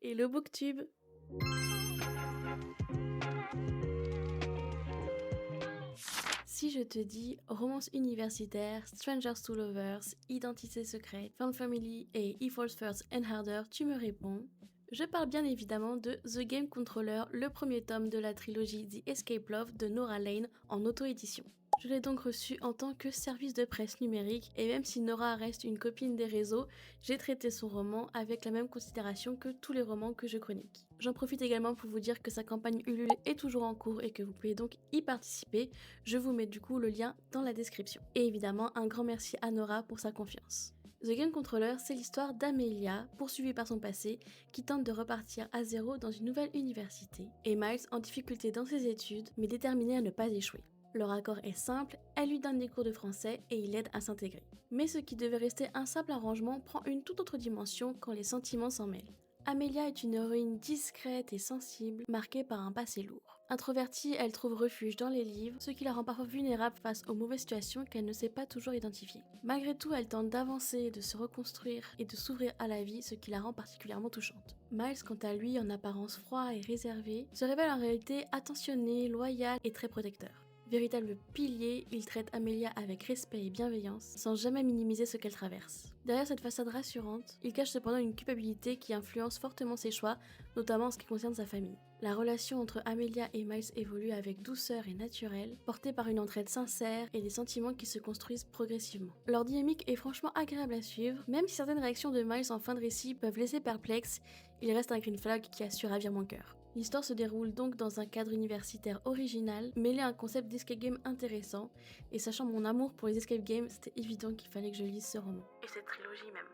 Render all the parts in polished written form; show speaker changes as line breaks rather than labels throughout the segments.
Et le booktube. Si je te dis romance universitaire, Strangers to Lovers, Identité secrète, Found Family et He Falls First and Harder, tu me réponds. Je parle bien évidemment de The Game Controller, le premier tome de la trilogie The Escape Love de Nora Lane en auto-édition. Je l'ai donc reçu en tant que service de presse numérique et même si Nora reste une copine des réseaux, j'ai traité son roman avec la même considération que tous les romans que je chronique. J'en profite également pour vous dire que sa campagne Ulule est toujours en cours et que vous pouvez donc y participer. Je vous mets du coup le lien dans la description. Et évidemment, un grand merci à Nora pour sa confiance. The Game Controller, c'est l'histoire d'Amelia, poursuivie par son passé, qui tente de repartir à zéro dans une nouvelle université, et Miles en difficulté dans ses études, mais déterminé à ne pas échouer. Leur accord est simple, elle lui donne des cours de français et il l'aide à s'intégrer. Mais ce qui devait rester un simple arrangement prend une toute autre dimension quand les sentiments s'en mêlent. Amelia est une héroïne discrète et sensible, marquée par un passé lourd. Introvertie, elle trouve refuge dans les livres, ce qui la rend parfois vulnérable face aux mauvaises situations qu'elle ne sait pas toujours identifier. Malgré tout, elle tente d'avancer, de se reconstruire et de s'ouvrir à la vie, ce qui la rend particulièrement touchante. Miles, quant à lui, en apparence froid et réservé, se révèle en réalité attentionné, loyal et très protecteur. Véritable pilier, il traite Amelia avec respect et bienveillance, sans jamais minimiser ce qu'elle traverse. Derrière cette façade rassurante, il cache cependant une culpabilité qui influence fortement ses choix, notamment en ce qui concerne sa famille. La relation entre Amelia et Miles évolue avec douceur et naturel, portée par une entraide sincère et des sentiments qui se construisent progressivement. Leur dynamique est franchement agréable à suivre, même si certaines réactions de Miles en fin de récit peuvent laisser perplexe, il reste un green flag qui a su ravir mon cœur. L'histoire se déroule donc dans un cadre universitaire original, mêlé à un concept d'escape game intéressant, et sachant mon amour pour les escape games, c'était évident qu'il fallait que je lise ce roman. Et cette trilogie même.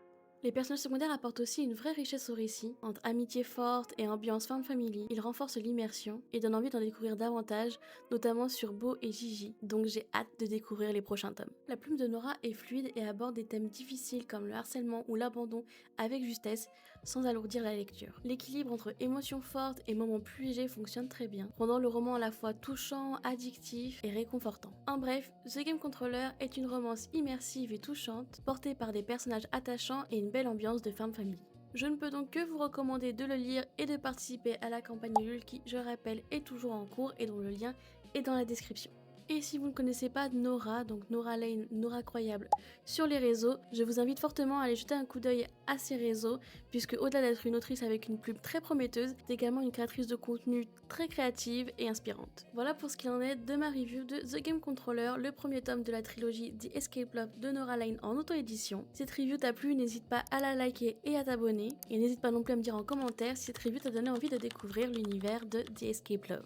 Les personnages secondaires apportent aussi une vraie richesse au récit. Entre amitié forte et ambiance Found Family, ils renforcent l'immersion et donnent envie d'en découvrir davantage, notamment sur Beau et Gigi, donc j'ai hâte de découvrir les prochains tomes. La plume de Nora est fluide et aborde des thèmes difficiles comme le harcèlement ou l'abandon avec justesse, sans alourdir la lecture. L'équilibre entre émotions fortes et moments plus légers fonctionne très bien, rendant le roman à la fois touchant, addictif et réconfortant. En bref, The Game Controller est une romance immersive et touchante, portée par des personnages attachants et une belle ambiance de Found Family. Je ne peux donc que vous recommander de le lire et de participer à la campagne Ulule qui, je rappelle, est toujours en cours et dont le lien est dans la description. Et si vous ne connaissez pas Nora, donc Nora Lane, Nora Croyable, sur les réseaux, je vous invite fortement à aller jeter un coup d'œil à ses réseaux, puisque au-delà d'être une autrice avec une plume très prometteuse, c'est également une créatrice de contenu très créative et inspirante. Voilà pour ce qu'il en est de ma review de The Game Controller, le premier tome de la trilogie The Escape Love de Nora Lane en auto-édition. Si cette review t'a plu, n'hésite pas à la liker et à t'abonner, et n'hésite pas non plus à me dire en commentaire si cette review t'a donné envie de découvrir l'univers de The Escape Love.